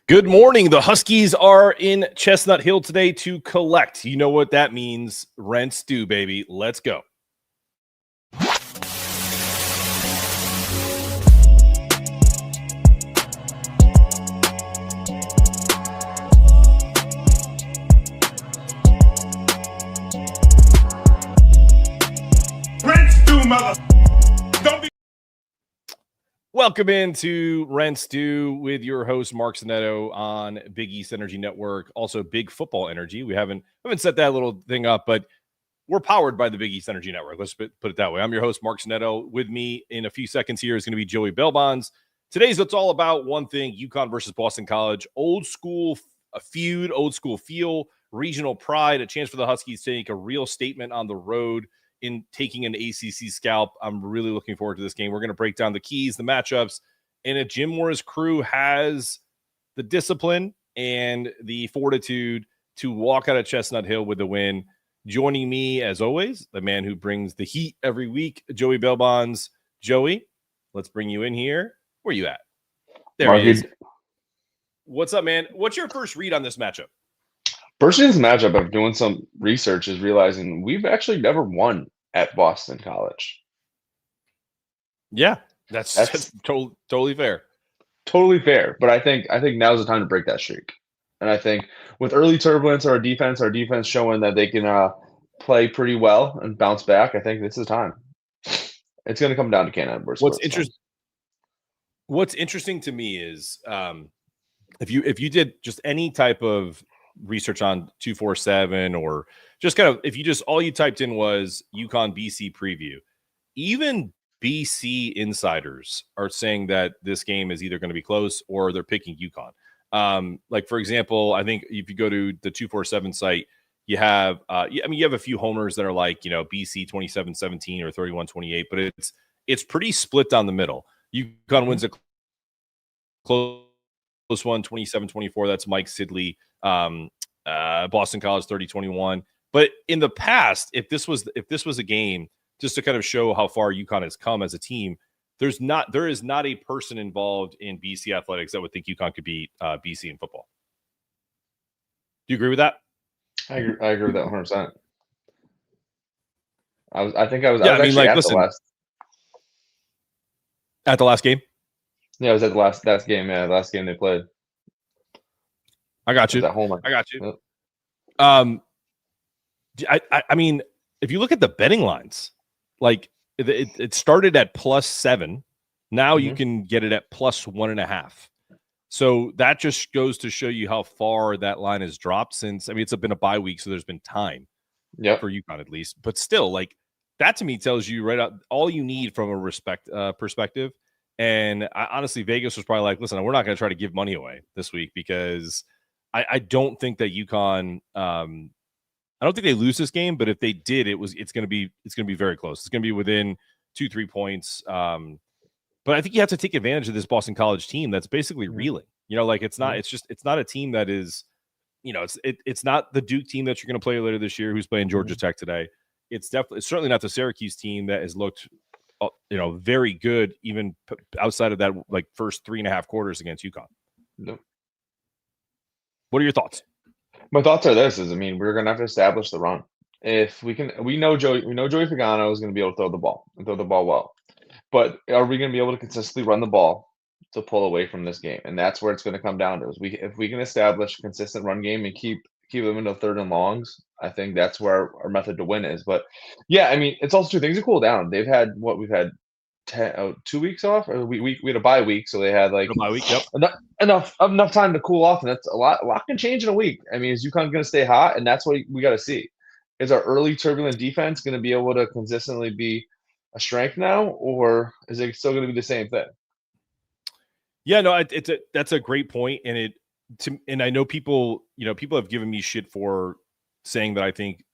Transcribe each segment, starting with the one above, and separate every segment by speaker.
Speaker 1: Good morning. The Huskies are in Chestnut Hill today to collect. You know what that means. Rent's due, baby. Let's go.
Speaker 2: Rent's due, mother. Don't be.
Speaker 1: Welcome into Rent's Due with your host, Mark Sinetto on Big East Energy Network, also Big Football Energy. We haven't set that little thing up, but we're powered by the Big East Energy Network. Let's put it that way. I'm your host, Mark Sinetto. With me in a few seconds here is going to be Joey Belbons. Today's it's all about one thing: UConn versus Boston College. Old school feud, old school feel, regional pride, a chance for the Huskies to make a real statement on the road in taking an ACC scalp. I'm really looking forward to this game. We're going to break down the keys, the matchups, and if Jim Mora's crew has the discipline and the fortitude to walk out of Chestnut Hill with the win. Joining me, as always, the man who brings the heat every week, Joey Belbons. Joey, let's bring you in here. Where you at? There he is. What's up, man? What's your first read on this matchup?
Speaker 3: First in this matchup, of doing some research, is realizing we've actually never won at Boston College.
Speaker 1: Yeah, that's totally fair.
Speaker 3: Totally fair. But I think now's the time to break that streak. And I think with early turbulence, our defense showing that they can play pretty well and bounce back, I think this is the time. It's going to come down to Canada versus
Speaker 1: What's interesting to me is if you did just any type of research on 247 or just kind of if you just all you typed in was UConn BC preview, even BC insiders are saying that this game is either going to be close or they're picking UConn. Like for example, I think if you go to the 247 site, you have you have a few homers that are like, BC 27-17 or 31-28, but it's pretty split down the middle. UConn wins a close one, 27-24. That's Mike Sidley. Boston College 30-21. But in the past, if this was a game just to kind of show how far UConn has come as a team, there is not a person involved in BC athletics that would think UConn could beat BC in football. Do you agree with that?
Speaker 3: I agree with that 100%. I was actually
Speaker 1: at the last game.
Speaker 3: Yeah, I was at the last game. Yeah, the last game they played.
Speaker 1: I got you. I got you. Yep. I mean, if you look at the betting lines, like it started at +7. Now you can get it at +1.5. So that just goes to show you how far that line has dropped since. I mean, it's been a bye week, so there's been time for UConn at least. But still, like that to me tells you right out all you need from a perspective. And honestly, Vegas was probably like, listen, we're not going to try to give money away this week because I don't think that UConn. I don't think they lose this game, but if they did, it's going to be very close. It's going to be within 2-3 points. But I think you have to take advantage of this Boston College team that's basically reeling. It's not a team that is, it's not the Duke team that you're going to play later this year, who's playing Georgia Tech today. It's certainly not the Syracuse team that has looked, very good even outside of that like first 3.5 quarters against UConn.
Speaker 3: No.
Speaker 1: What are your thoughts?
Speaker 3: My thoughts are this: we're going to have to establish the run. If we can, we know Joey Pagano is going to be able to throw the ball well. But are we going to be able to consistently run the ball to pull away from this game? And that's where it's going to come down to. If we can establish a consistent run game and keep them into third and longs, I think that's where our method to win is. But yeah, it's also true. Things are cooled down. We've had 2 weeks off. Or we had a bye week, so they had like
Speaker 1: a bye week. Yep.
Speaker 3: enough time to cool off, and that's a lot. A lot can change in a week. Is UConn going to stay hot? And that's what we got to see. Is our early turbulent defense going to be able to consistently be a strength now, or is it still going to be the same thing?
Speaker 1: Yeah, no, that's a great point, and I know people have given me shit for saying that I think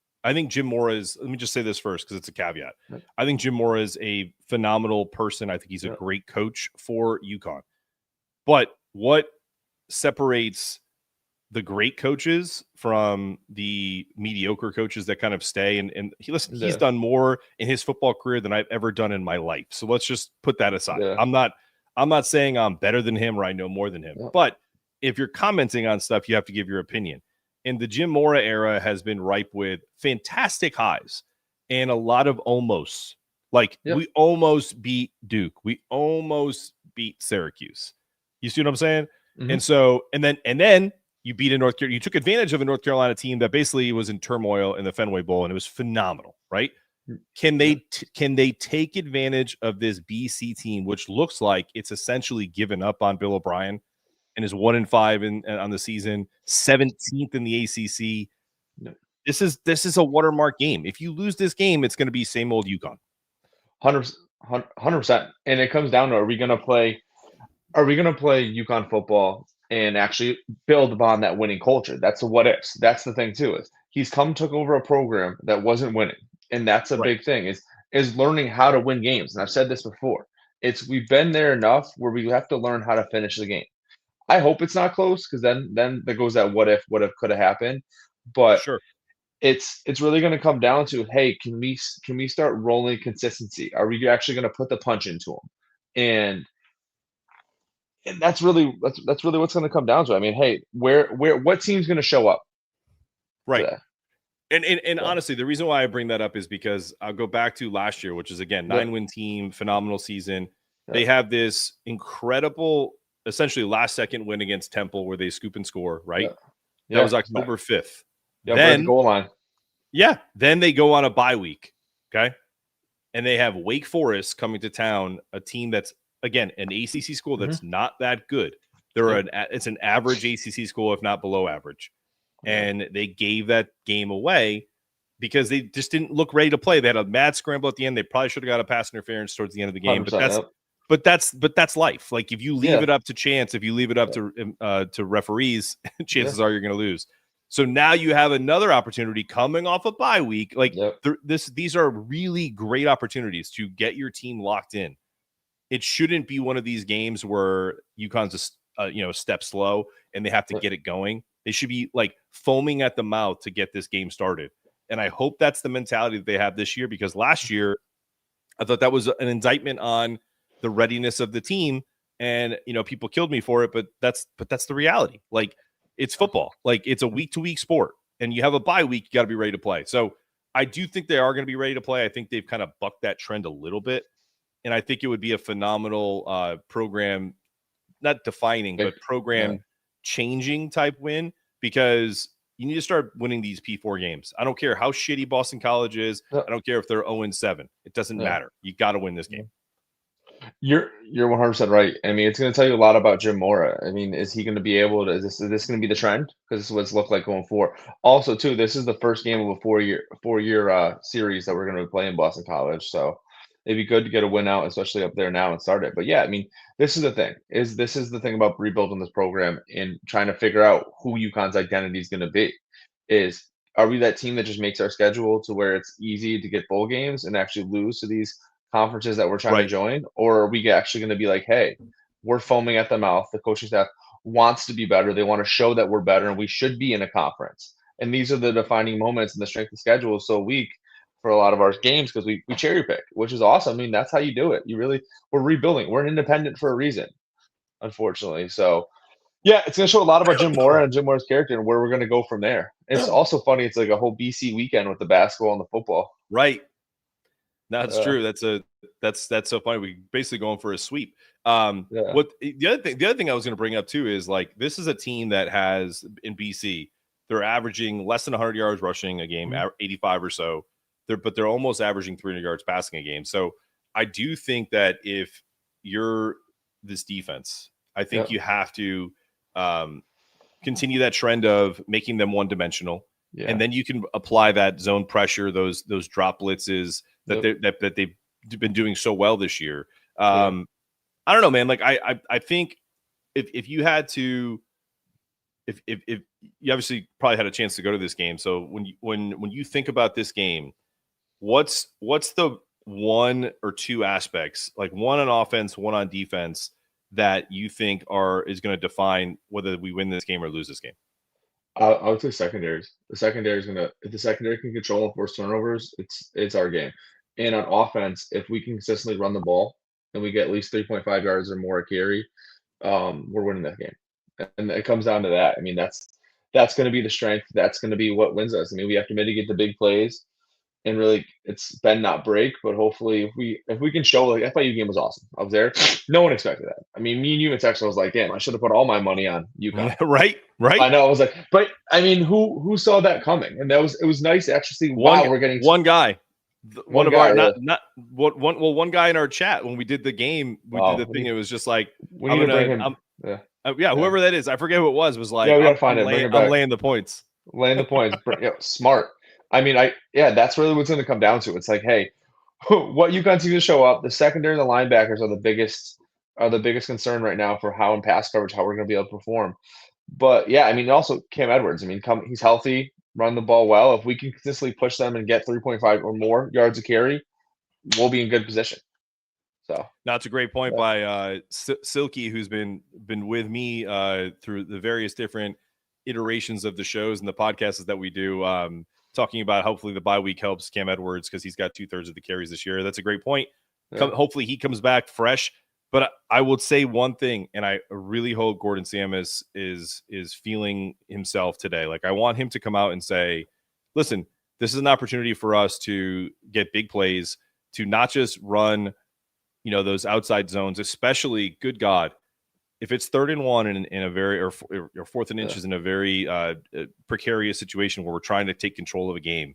Speaker 1: Jim Mora is. Let me just say this first because it's a caveat. Right. I think Jim Mora is a phenomenal person. I think he's a great coach for UConn. But what separates the great coaches from the mediocre coaches that kind of stay and he's done more in his football career than I've ever done in my life. So let's just put that aside. Yeah. I'm not saying I'm better than him or I know more than him, but if you're commenting on stuff, you have to give your opinion. And the Jim Mora era has been ripe with fantastic highs and a lot of almosts. Like
Speaker 3: Yep.
Speaker 1: we almost beat Duke. We almost beat Syracuse. You see what I'm saying?
Speaker 3: Mhm.
Speaker 1: And so, and then you beat a North Carolina. You took advantage of a North Carolina team that basically was in turmoil in the Fenway Bowl, and it was phenomenal, right? Can they take advantage of this BC team, which looks like it's essentially given up on Bill O'Brien and is 1-5 on the season, 17th in the ACC?
Speaker 3: No.
Speaker 1: This is a watermark game. If you lose this game, it's going to be same old UConn.
Speaker 3: 100%. And it comes down to, are we going to play UConn football and actually build upon that winning culture? That's the what ifs. That's the thing too, is he's took over a program that wasn't winning. And that's a
Speaker 1: Right.
Speaker 3: big thing, is learning how to win games. And I've said this before. We've been there enough where we have to learn how to finish the game. I hope it's not close, because then there goes that what if could have happened. But
Speaker 1: Sure.
Speaker 3: it's really going to come down to, hey, can we start rolling consistency? Are we actually going to put the punch into them? And that's really what's going to come down to. I mean, hey, what team's going to show up?
Speaker 1: Right.
Speaker 3: Today?
Speaker 1: And honestly, the reason why I bring that up is because I'll go back to last year, which is again 9-win team, phenomenal season. They have this incredible, essentially last second win against Temple where they scoop and score. Right. That was October 5th.
Speaker 3: Yeah,
Speaker 1: then
Speaker 3: the goal line.
Speaker 1: Yeah. Then they go on a bye week. Okay. And they have Wake Forest coming to town, a team that's, again, an ACC school that's not that good. It's an average ACC school, if not below average. And they gave that game away because they just didn't look ready to play. They had a mad scramble at the end. They probably should have got a pass interference towards the end of the game. But that's life. Like if you leave it up to chance, if you leave it up to referees, chances are you're going to lose. So now you have another opportunity coming off a bye week. Like these are really great opportunities to get your team locked in. It shouldn't be one of these games where UConn's a step slow and they have to get it going. They should be like foaming at the mouth to get this game started. And I hope that's the mentality that they have this year, because last year I thought that was an indictment on the readiness of the team. And, people killed me for it, but that's the reality. Like it's football. Like it's a week to week sport, and you have a bye week. You got to be ready to play. So I do think they are going to be ready to play. I think they've kind of bucked that trend a little bit. And I think it would be a phenomenal program, not defining, but program changing type win, because you need to start winning these P4 games. I don't care how shitty Boston College is. I don't care if they're 0-7. It doesn't matter. You got to win this game.
Speaker 3: You're 100% right. I mean, it's going to tell you a lot about Jim Mora. I mean, is he going to be able to? Is this going to be the trend? Because this is what it's looked like going forward. Also, too, this is the first game of a four-year series that we're going to be playing Boston College. So it'd be good to get a win out, especially up there now, and start it. But yeah, I mean, this is the thing. This is the thing about rebuilding this program and trying to figure out who UConn's identity is going to be. Are we that team that just makes our schedule to where it's easy to get bowl games and actually lose to these conferences that we're trying to join? Or are we actually going to be like, hey, we're foaming at the mouth. The coaching staff wants to be better. They want to show that we're better and we should be in a conference. And these are the defining moments, and the strength of schedule is so weak for a lot of our games because we cherry pick, which is awesome. I mean, that's how you do it. We're rebuilding. We're an independent for a reason, unfortunately. So yeah, it's going to show a lot about Jim Mora and Jim Mora's character and where we're going to go from there. It's also funny. It's like a whole BC weekend with the basketball and the football.
Speaker 1: Right. That's true. That's so funny. We basically going for a sweep. What the other thing I was going to bring up too is, like, this is a team that has in BC, they're averaging less than 100 yards rushing a game, 85 or so. But they're almost averaging 300 yards passing a game. So I do think that if you're this defense, I think you have to continue that trend of making them one dimensional. Yeah. And then you can apply that zone pressure, those drop blitzes that they've been doing so well this year. I don't know, man. Like I think if you had to, if you obviously probably had a chance to go to this game. So when you think about this game, what's the one or two aspects, like one on offense, one on defense, that you think is going to define whether we win this game or lose this game?
Speaker 3: I would say secondaries. If the secondary can control and force turnovers, it's our game. And on offense, if we can consistently run the ball and we get at least 3.5 yards or more a carry, we're winning that game. And it comes down to that. I mean, that's going to be the strength. That's going to be what wins us. I mean, we have to mitigate the big plays, and really, it's bend not break. But hopefully, if we can show, like, that FIU game was awesome. I was there. No one expected that. I mean, me and you in Texas, I was like, damn, I should have put all my money on UConn.
Speaker 1: Right.
Speaker 3: I know. I was like, but I mean, who saw that coming? And it was nice to actually see. Wow, we're getting
Speaker 1: one guy. One
Speaker 3: guy,
Speaker 1: of our
Speaker 3: really.
Speaker 1: one guy in our chat when we did the game, did the thing. It was just like,
Speaker 3: we need to bring him.
Speaker 1: Whoever that is, I forget who it was like,
Speaker 3: we gotta find him.
Speaker 1: I'm laying the points.
Speaker 3: Laying the points. Smart. I mean, that's really what's going to come down to. It's like, hey, what UConn's going to show up. The secondary and the linebackers are the biggest concern right now for how in pass coverage, how we're going to be able to perform. But yeah, I mean, also Cam Edwards. I mean, he's healthy, run the ball well. If we can consistently push them and get 3.5 or more yards a carry, we'll be in good position. So
Speaker 1: that's a great point by Silky, who's been with me through the various different iterations of the shows and the podcasts that we do, talking about hopefully the bye week helps Cam Edwards because he's got 2/3 of the carries this year. That's a great point. Hopefully he comes back fresh. But I would say one thing, and I really hope Gordon Samus is feeling himself today. Like, I want him to come out and say, listen, this is an opportunity for us to get big plays, to not just run, those outside zones, especially, good God, if it's 3rd and 1 in a very, or 4th and inches in a very precarious situation where we're trying to take control of a game.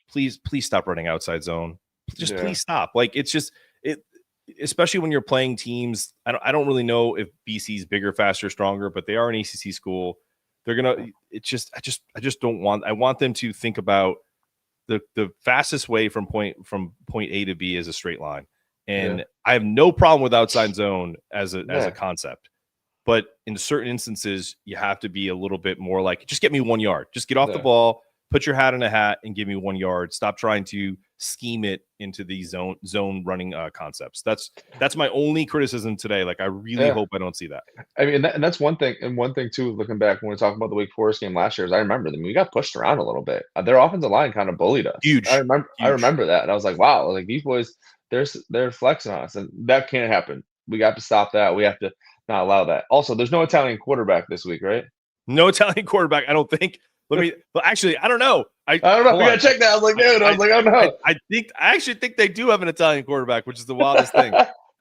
Speaker 1: Please stop running outside zone. Please stop. Like, it's just especially when you're playing teams. I don't really know if BC's bigger, faster, stronger, but they are an ACC school. They're gonna. It's just I just don't want. I want them to think about the fastest way from point A to B is a straight line, and I have no problem with outside zone as a concept. But in certain instances, you have to be a little bit more like, just get me 1 yard. Just get off the ball, put your hat in a hat, and give me 1 yard. Stop trying to scheme it into these zone running concepts. That's my only criticism today. Like, I really hope I don't see that.
Speaker 3: I mean, and that's one thing. And one thing too, looking back when we talking about the Wake Forest game last year, is I remember them. We got pushed around a little bit. Their offensive line kind of bullied us.
Speaker 1: Huge.
Speaker 3: I remember that, and I was like, wow, like, these boys, they're flexing on us, and that can't happen. We got to stop that. We have to not allow that. Also, there's no Italian quarterback this week, right?
Speaker 1: No Italian quarterback, I don't think. But actually, I don't know. I don't
Speaker 3: know. We gotta check that. I was like, dude. I don't know.
Speaker 1: I actually think they do have an Italian quarterback, which is the wildest thing.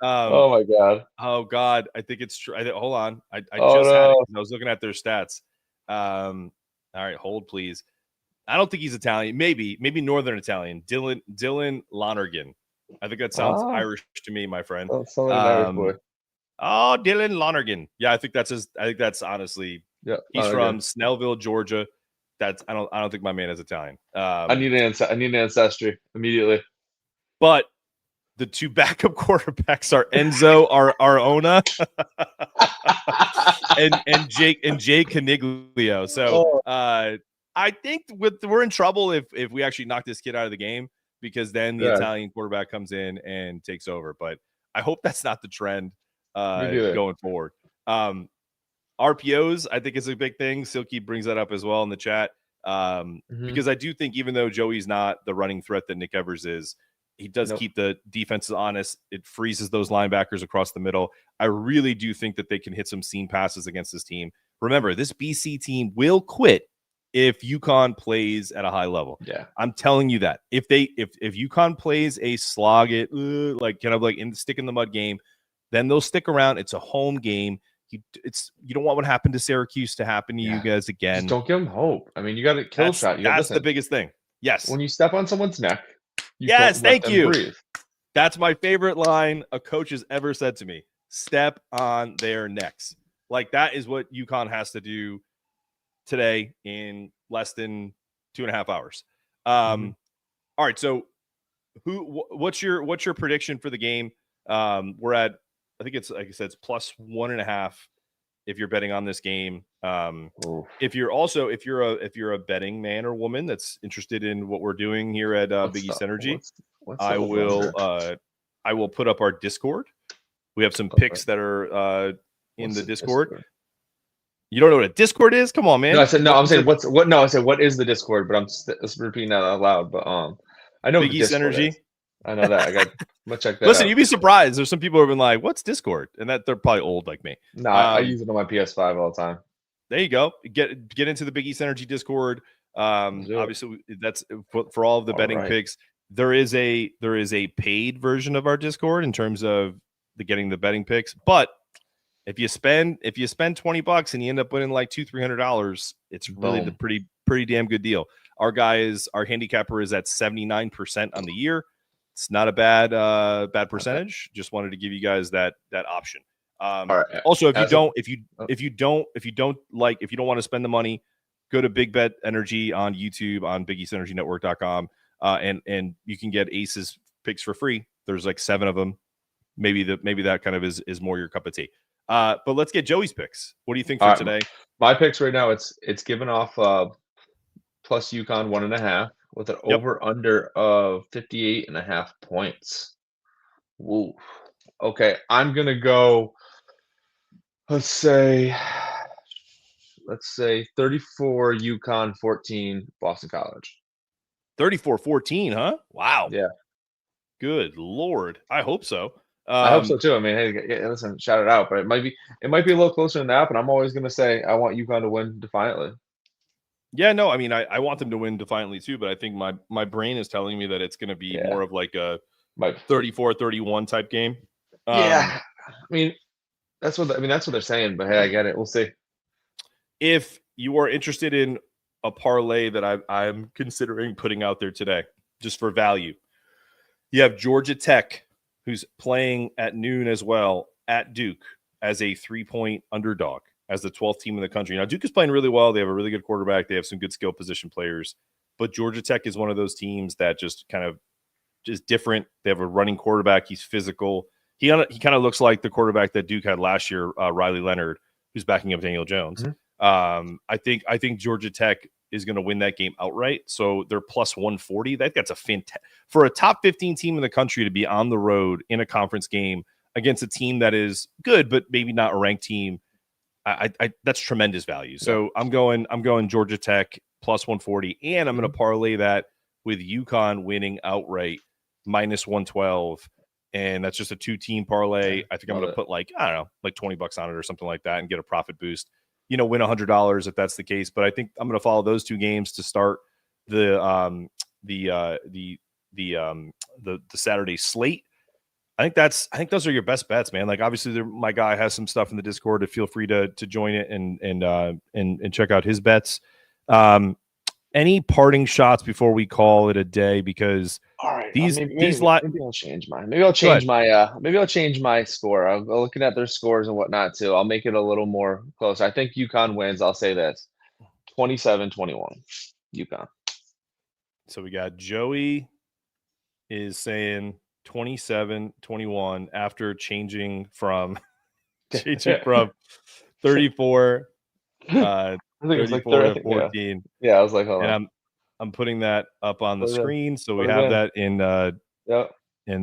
Speaker 3: Oh my god.
Speaker 1: Oh god. I think it's true. Hold on. I just had it. I was looking at their stats. All right, hold please. I don't think he's Italian. Maybe Northern Italian. Dylan Lonergan. I think that sounds Irish to me, my friend.
Speaker 3: Oh, Irish boy.
Speaker 1: Oh, Dylan Lonergan. Yeah, I think that's honestly.
Speaker 3: Yeah,
Speaker 1: he's from Snellville, Georgia. I don't think my man is Italian.
Speaker 3: I need an ancestry immediately.
Speaker 1: But the two backup quarterbacks are Enzo Arona and Jake Caniglio. So I think we're in trouble if we actually knock this kid out of the game, because then the Italian quarterback comes in and takes over. But I hope that's not the trend going forward. RPOs, I think, is a big thing. Silky brings that up as well in the chat. Because I do think, even though Joey's not the running threat that Nick Evers is, he does keep the defenses honest. It freezes those linebackers across the middle. I really do think that they can hit some seam passes against this team. Remember, this BC team will quit if UConn plays at a high level.
Speaker 3: Yeah,
Speaker 1: I'm telling you that. If UConn plays a slog it, like kind of like stick in the mud game, then they'll stick around. It's a home game. You don't want what happened to Syracuse to happen to you guys again.
Speaker 3: Just don't give them hope. I mean, you got to kill shot.
Speaker 1: That's the biggest thing. Yes.
Speaker 3: When you step on someone's neck.
Speaker 1: Yes, thank you. Breathe. That's my favorite line a coach has ever said to me. Step on their necks. Like, that is what UConn has to do today in less than 2.5 hours. All right. So what's your prediction for the game? We're at, I think it's, like I said, it's +1.5 if you're betting on this game. If you're a betting man or woman that's interested in what we're doing here at Big East Energy, I will put up our Discord. We have some picks that are in the Discord. You don't know what a Discord is? Come on, man.
Speaker 3: No, I said no. I'm saying what? No, I said what is the Discord? But I'm repeating that out loud. But I know
Speaker 1: Big East Energy.
Speaker 3: I know that. I'm gonna check that
Speaker 1: Listen,
Speaker 3: out.
Speaker 1: you'd be surprised. There's some people who have been like, "What's Discord?" And that they're probably old like me.
Speaker 3: No, I use it on my PS5 all the time.
Speaker 1: There you go. Get into the Big East Energy Discord. Obviously, that's for all of the betting picks. There is a paid version of our Discord in terms of getting the betting picks. But if you spend $20 and you end up winning like $200-$300, it's really the pretty damn good deal. Our handicapper is at 79% on the year. It's not a bad percentage. Just wanted to give you guys that option. Also, if you don't want to spend the money, go to Big Bet Energy on YouTube on BigEastEnergyNetwork.com, and you can get Ace's picks for free. There's like 7 of them. Maybe that kind of is more your cup of tea. But let's get Joey's picks. What do you think for today?
Speaker 3: My picks right now, it's given off plus UConn 1.5 with an over under of 58.5 points. Woo. Okay, I'm gonna go. Let's say 34 UConn, 14 Boston College.
Speaker 1: 34-14, huh? Wow.
Speaker 3: Yeah.
Speaker 1: Good Lord. I hope so.
Speaker 3: I hope so too. I mean, hey, listen, shout it out, but it might be a little closer than that. But I'm always gonna say I want UConn to win defiantly.
Speaker 1: Yeah, no, I mean, I want them to win defiantly too, but I think my brain is telling me that it's going to be more of like a 34-31 type game.
Speaker 3: I mean, that's what they're saying. But hey, I get it. We'll see.
Speaker 1: If you are interested in a parlay that I'm considering putting out there today, just for value, you have Georgia Tech, who's playing at noon as well at Duke as a 3-point underdog, as the 12th team in the country. Now, Duke is playing really well. They have a really good quarterback. They have some good skill position players. But Georgia Tech is one of those teams that just different. They have a running quarterback. He's physical. He kind of looks like the quarterback that Duke had last year, Riley Leonard, who's backing up Daniel Jones. Mm-hmm. I think Georgia Tech is going to win that game outright. So they're plus 140. That's a fantastic for a top 15 team in the country to be on the road in a conference game against a team that is good, but maybe not a ranked team. That's tremendous value. So I'm going Georgia Tech plus 140, and I'm going to parlay that with UConn winning outright minus 112. And that's just a 2-team parlay. I think I'm going to put like $20 on it or something like that and get a profit boost. Win $100 if that's the case. But I think I'm going to follow those 2 games to start the Saturday slate. I think those are your best bets, man. Like obviously, my guy has some stuff in the Discord. To feel free to join it and check out his bets. Any parting shots before we call it a day? Because
Speaker 3: all right,
Speaker 1: maybe
Speaker 3: I'll change mine. Maybe I'll change my score. I'm looking at their scores and whatnot too. I'll make it a little more close. I think UConn wins. I'll say this: 27-21, UConn.
Speaker 1: So we got Joey is saying 27-21 after changing from 34
Speaker 3: I think it was like
Speaker 1: 34 to 14.
Speaker 3: Yeah, I was like, hold on.
Speaker 1: And I'm putting that up on the screen, so we have that in and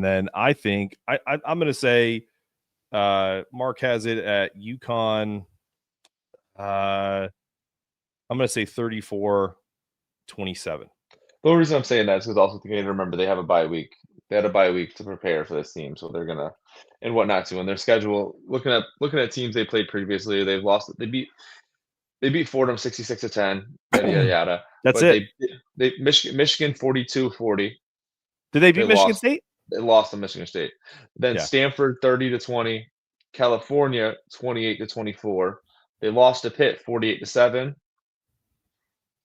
Speaker 1: then I think I'm going to say Mark has it at UConn. I'm going to say 34-27.
Speaker 3: The only reason I'm saying that is because also you need to remember they have a bye week. They had a bye week to prepare for this team, so they're gonna and whatnot too. And their schedule, looking at teams they played previously, they've lost. They beat Fordham 66-10. Yada yada.
Speaker 1: That's it.
Speaker 3: They Michigan 42-40.
Speaker 1: Did they beat Michigan State?
Speaker 3: They lost to Michigan State. Then Stanford 30-20. California 28-24. They lost to Pitt 48-7.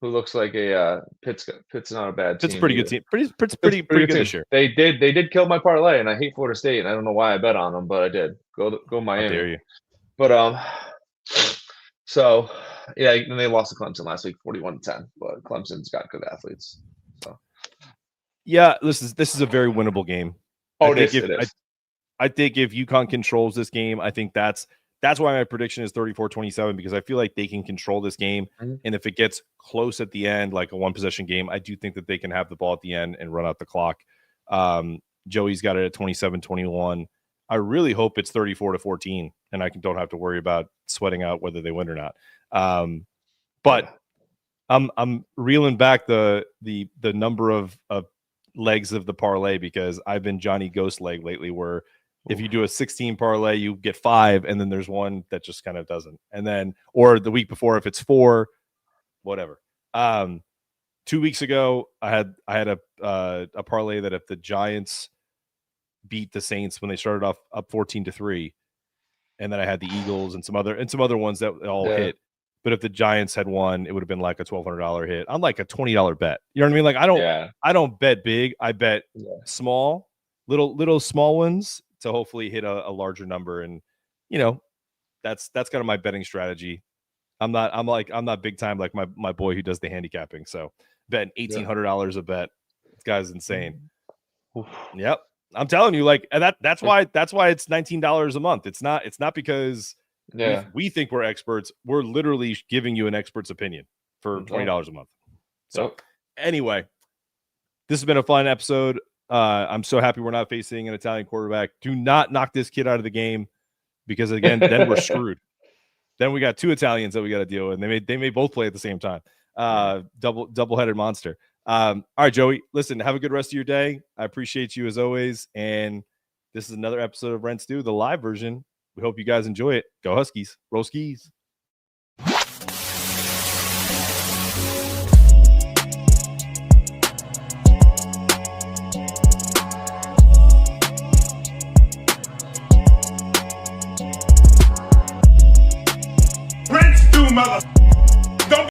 Speaker 3: Who looks like a Pitt's not a bad team.
Speaker 1: Pitt's a pretty good team. Pitt's pretty good this year.
Speaker 3: They did kill my parlay, and I hate Florida State, and I don't know why I bet on them, but I did. Go Miami.
Speaker 1: How dare you?
Speaker 3: But so yeah, and they lost to Clemson last week 41-10. But Clemson's got good athletes. So
Speaker 1: yeah, this is a very winnable game.
Speaker 3: Oh, it is.
Speaker 1: I think if UConn controls this game, I think that's why my prediction is 34-27, because I feel like they can control this game. Mm-hmm. And if it gets close at the end, like a 1-possession game, I do think that they can have the ball at the end and run out the clock. Joey's got it at 27-21. I really hope it's 34-14, and I don't have to worry about sweating out whether they win or not. But I'm reeling back the number of legs of the parlay because I've been Johnny Ghost leg lately, where if you do a 16 parlay, you get 5, and then there's one that just kind of doesn't. And then, or the week before, if it's 4, whatever. 2 weeks ago, I had a parlay that if the Giants beat the Saints when they started off up 14-3, and then I had the Eagles and some other ones that all hit. But if the Giants had won, it would have been like a $1,200 hit. I'm like a $20 bet. You know what I mean? Like I don't bet big. I bet small, little small ones to hopefully hit a larger number. And that's kind of my betting strategy. I'm not big time like my boy who does the handicapping. So betting $1,800 a bet. This guy's insane.
Speaker 3: Oof.
Speaker 1: Yep. I'm telling you, like that's why it's $19 a month. It's not because we think we're experts. We're literally giving you an expert's opinion for $20 a month. So anyway, this has been a fun episode. I'm so happy we're not facing an Italian quarterback. Do not knock this kid out of the game, because again, then we're screwed. Then we got 2 Italians that we got to deal with. And they may both play at the same time. Double-headed monster. All right, Joey, listen, have a good rest of your day. I appreciate you as always. And this is another episode of Rent Stew, the live version. We hope you guys enjoy it. Go Huskies. Roll skis.
Speaker 2: Rent stew, mother.